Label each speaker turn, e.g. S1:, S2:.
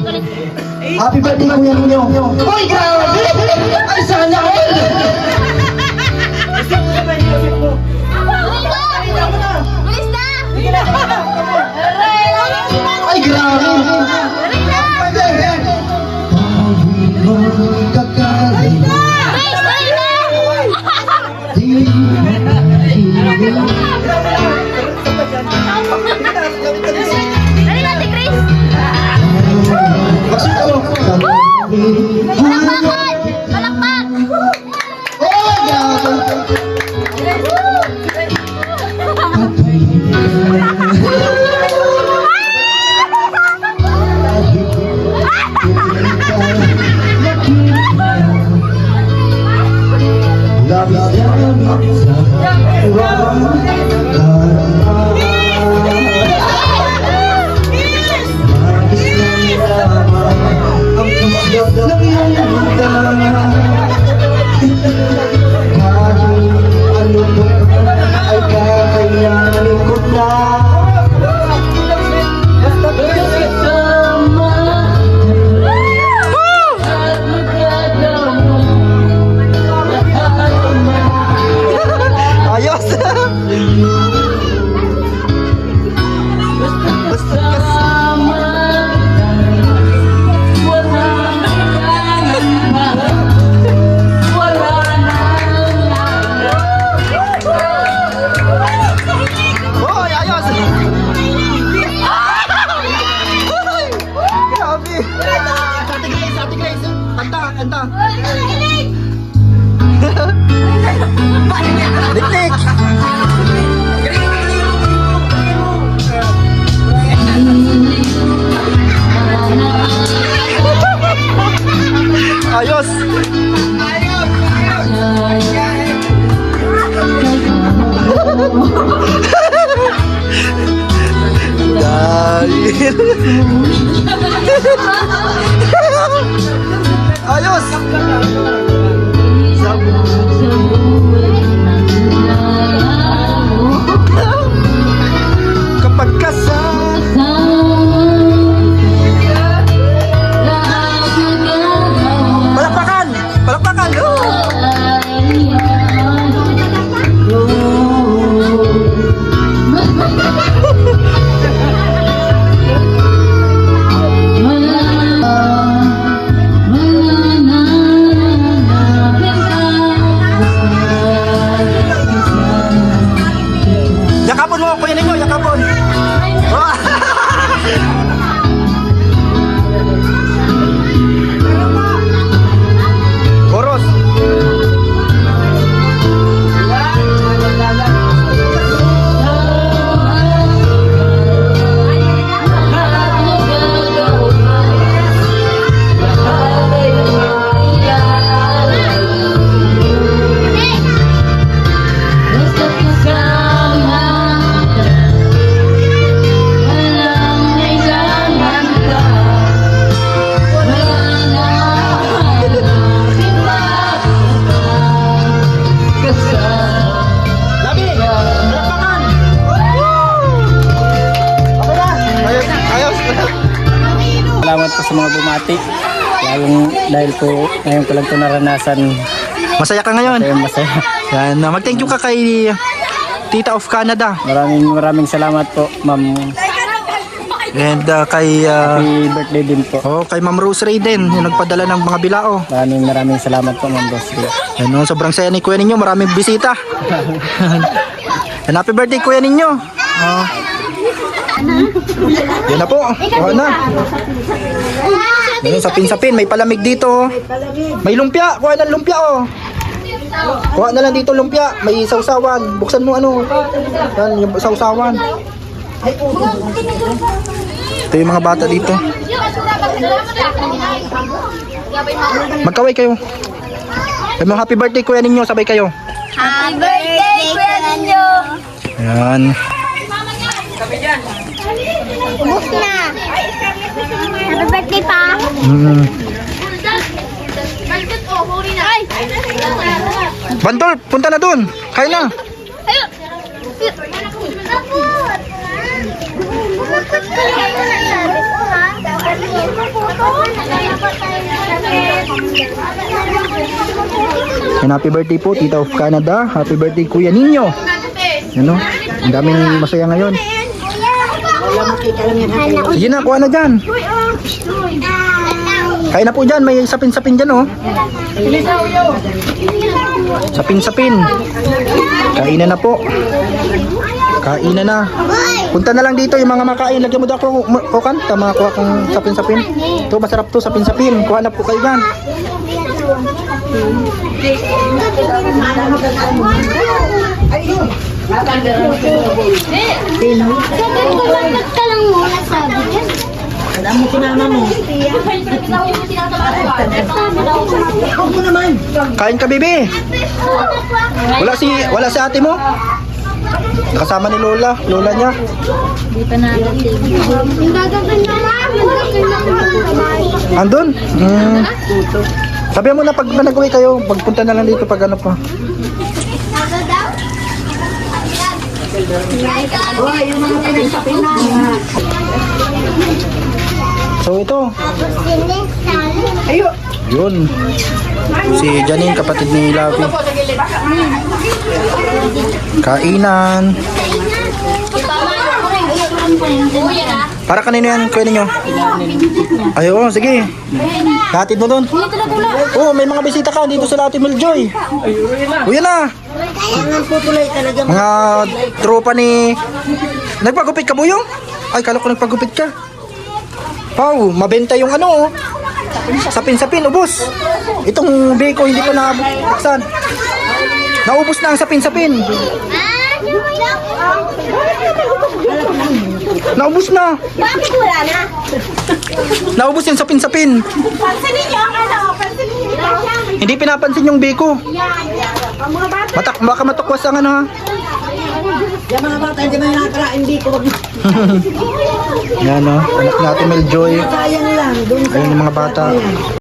S1: Ulit.
S2: Happy birthday kuya ninyo. Hoy, grabe! Ay, sana all! Ay, grabe!
S1: Palakpak!
S2: Kanta. Lik-lik!
S1: sa mga bumati. Lalong dahil po ngayon ko lang ito naranasan.
S2: Masaya ka ngayon?
S1: Masaya.
S2: Yan, mag-thank you ka kay Tita of Canada.
S1: Maraming salamat po, ma'am.
S2: And kay
S1: Happy birthday din po.
S2: kay Ma'am Rose Ray din, yung nagpadala ng mga bilao.
S1: Maraming salamat po, ma'am Rosely.
S2: Ano, sobrang saya ni Kuya Ninyo, maraming bisita. And happy birthday Kuya Ninyo. Yan na po, kuha na. Yan, sapin-sapin, may palamig dito. May lumpia, kuha na lumpia oh. Kuha na lang dito lumpia, may sausawan. Buksan mo ano. Yan, yung sausawan. Ito yung mga bata dito. Magkaway kayo. Ay, mga happy birthday Kuya Ninyo, sabay kayo.
S3: Happy birthday, Kuya Ninyo!
S2: Yan.
S3: Ubus na! Happy birthday pa! Ay!
S2: Bandol, punta na dun. Kain na.
S3: Ayun!
S2: And happy birthday po, Tita of Canada. Happy birthday, Kuya Ninyo. Ano? Ang daming masaya ngayon. Sige na, kuha na dyan. Kain na po dyan, may sapin-sapin dyan oh. Sapin-sapin. Kainan na po. Kainan na. Punta na lang dito yung mga makain. Lagyan mo daw ako kukan. Tama, kuha kong sapin-sapin. Ito, masarap to, sapin-sapin. Kuha na po kayo dyan.
S3: Bakit ka lang muna sabi niya?
S2: Kain ka, baby. Wala si ate mo? Kasama ni Lola niya.
S3: Yung gagawin na lang.
S2: Andun? Sabihan mo na pag nag-uwi kayo, pagpunta na lang dito pag ano pa. So ito, yun. Si Janine, kapatid ni Lavi. Kainan. Para kanino yan, kuya ninyo? Ay, oo, sige. Hatid mo doon. Oo, may mga bisita ka dito sa Lati Miljoy. Uy, na. Mga tropa ni... Nagpagupit ka, Buyong? Ay, kala ko nagpagupit ka. Pau, mabenta yung ano, oh. Sapin-sapin, ubos. Itong beko hindi pa nabuksan. Naubos na ang sapin-sapin. Naubos na.
S3: Bakit wala na?
S2: Naubos yung sapin-sapin.
S3: Pansinin niyo ang ano, pansinin niyo ito.
S2: Hindi pinapansin yung beko.
S3: Ang mga bata.
S2: Baka matukwas ang ano ha.
S4: Yung mga bata, hindi man nakakarain di ko.
S2: Yan o, anak natin Meljoy.
S4: Sayang lang. Doon sa
S2: Ayun yung mga bata.